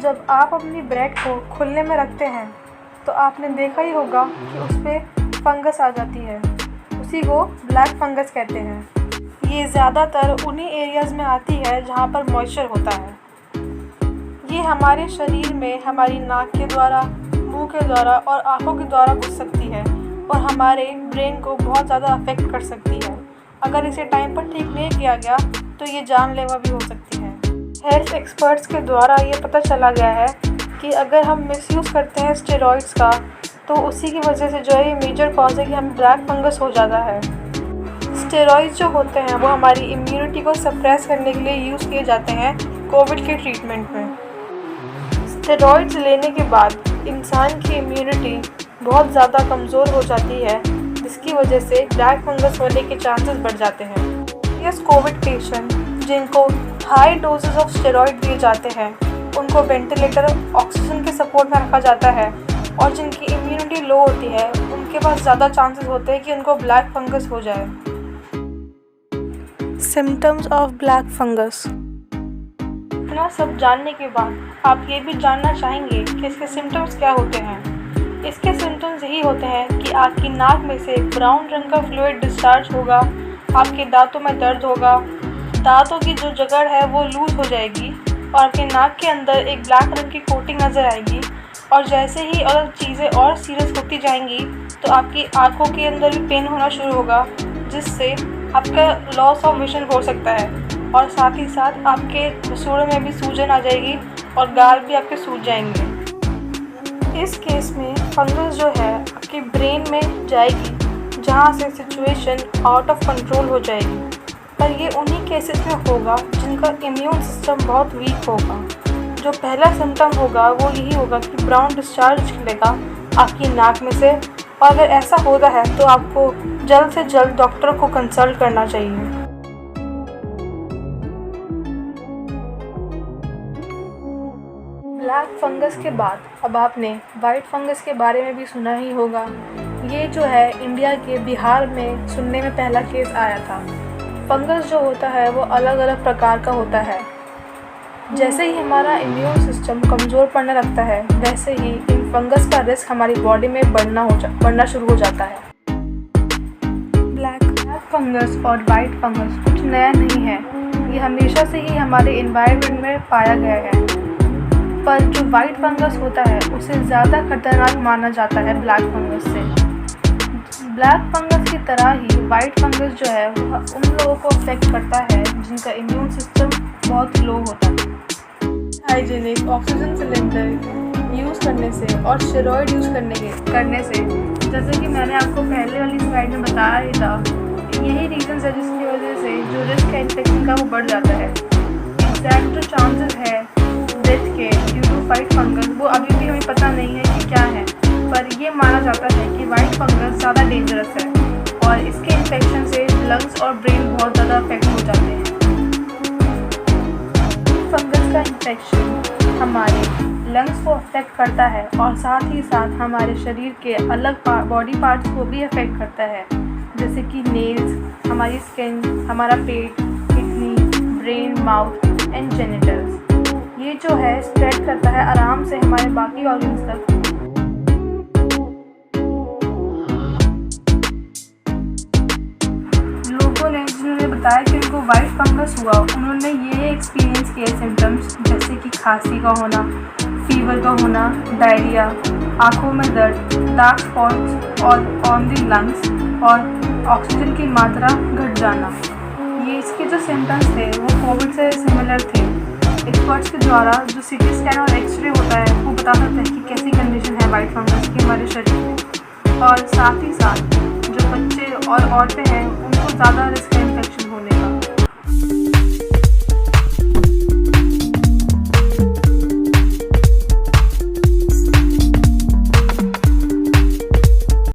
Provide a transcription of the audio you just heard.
जब आप अपनी ब्रेड को खुले में रखते हैं तो आपने देखा ही होगा कि उस पे फंगस आ जाती है। उसी को ब्लैक फंगस कहते हैं। ये ज़्यादातर उन्हीं एरियाज़ में आती है जहाँ पर मॉइस्चर होता है। ये हमारे शरीर में हमारी नाक के द्वारा, मुंह के द्वारा और आँखों के द्वारा घुस सकती है और हमारे ब्रेन को बहुत ज़्यादा अफेक्ट कर सकती है। अगर इसे टाइम पर ठीक नहीं किया गया तो ये जानलेवा भी हो सकती है। हेल्थ एक्सपर्ट्स के द्वारा ये पता चला गया है कि अगर हम मिसयूज़ करते हैं स्टेरॉइड्स का तो उसी की वजह से जो है ये मेजर कॉज है कि हमें ब्लैक फंगस हो जाता है। स्टेरॉइड्स जो होते हैं वो हमारी इम्यूनिटी को सप्रेस करने के लिए यूज़ किए जाते हैं कोविड के ट्रीटमेंट में। स्टेरॉइड्स लेने के बाद इंसान की इम्यूनिटी बहुत ज़्यादा कमज़ोर हो जाती है, जिसकी वजह से ब्लैक फंगस होने के चांसेस बढ़ जाते हैं। यस, कोविड पेशेंट जिनको हाई डोजेस ऑफ स्टेरॉइड दिए जाते हैं उनको वेंटिलेटर ऑक्सीजन के सपोर्ट में रखा जाता है और जिनकी इम्यूनिटी लो होती है उनके पास ज़्यादा चांसेस होते हैं कि उनको ब्लैक फंगस हो जाए। Symptoms of black fungus. इतना सब जानने के बाद आप ये भी जानना चाहेंगे कि इसके सिम्टम्स क्या होते हैं। इसके सिम्टम्स यही होते हैं कि आपकी नाक में से ब्राउन रंग का फ्लूइड डिस्चार्ज होगा, आपके दांतों में दर्द होगा, दांतों की जो जकड़ है वो लूज़ हो जाएगी और आपके नाक के अंदर एक ब्लैक रंग की कोटिंग नज़र आएगी। और जैसे ही और चीज़ें और सीरियस होती जाएंगी तो आपकी आंखों के अंदर भी पेन होना शुरू होगा, जिससे आपका लॉस ऑफ विजन हो सकता है और साथ ही साथ आपके मसूड़ों में भी सूजन आ जाएगी और गाल भी आपके सूज जाएंगे। इस केस में फंगस जो है आपके ब्रेन में जाएगी, जहाँ से सिचुएशन आउट ऑफ कंट्रोल हो जाएगी। पर ये उन्हीं केसेस में होगा जिनका इम्यून सिस्टम बहुत वीक होगा। जो पहला सिम्टम होगा वो यही होगा कि ब्राउन डिस्चार्ज निकलेगा आपकी नाक में से, और अगर ऐसा होता है तो आपको जल्द से जल्द डॉक्टर को कंसल्ट करना चाहिए। ब्लैक फंगस के बाद अब आपने वाइट फंगस के बारे में भी सुना ही होगा। ये जो है इंडिया के बिहार में सुनने में पहला केस आया था। फंगस जो होता है वो अलग अलग प्रकार का होता है। जैसे ही हमारा इम्यून सिस्टम कमज़ोर पड़ने लगता है वैसे ही इन फंगस का रिस्क हमारी बॉडी में बढ़ना शुरू हो जाता है। ब्लैक फंगस और वाइट फंगस कुछ नया नहीं है, ये हमेशा से ही हमारे एनवायरनमेंट में पाया गया है। पर जो वाइट फंगस होता है उसे ज़्यादा खतरनाक माना जाता है ब्लैक फंगस से। ब्लैक फंगस की तरह ही वाइट फंगस जो है वह उन लोगों को अफेक्ट करता है जिनका इम्यून सिस्टम बहुत लो होता है। हाइजीनिक ऑक्सीजन सिलेंडर यूज़ करने से और स्टेरॉइड यूज़ करने से, जैसे कि मैंने आपको पहले वाली स्लाइड में बताया ही था, यही रीज़न है जिसकी वजह से जो रिस्क है इन्फेक्शन का वो बढ़ जाता है। एग्जैक्ट जो चांसेस है डेथ के ड्यू टू वाइट फंगस वो अभी भी हमें पता नहीं है कि क्या है, पर ये माना जाता है कि वाइट फंगस ज़्यादा डेंजरस है और इसके इन्फेक्शन से लंग्स और ब्रेन बहुत ज़्यादा अफेक्ट हो जाते हैं। फंगस का इन्फेक्शन हमारे लंग्स को अफेक्ट करता है और साथ ही साथ हमारे शरीर के अलग बॉडी पार्ट्स को भी अफेक्ट करता है, जैसे कि नेल्स, हमारी स्किन, हमारा पेट, kidney, brain, mouth and genitals. ये जो है स्प्रेड करता है आराम से हमारे बाकी ऑर्गन्स तक। लोगों ने जिन्होंने बताया कि उनको वाइट फंगस हुआ उन्होंने ये एक्सपीरियंस किए सिम्टम्स, जैसे कि खांसी का होना, फीवर का होना, डायरिया, आँखों में दर्द, डार्क स्पॉट्स और ऑन द लंग्स और ऑक्सीजन की मात्रा घट जाना। ये इसके जो सिम्टम्स थे वो कोविड से सिमिलर थे। एक्सपर्ट्स के द्वारा जो सीटी स्कैन और एक्सरे होता है वो बता सकता है कि कैसी कंडीशन है वाइट फंगस की हमारे शरीर में, और साथ ही साथ जो बच्चे और औरतें हैं उनको ज़्यादा रिस्क है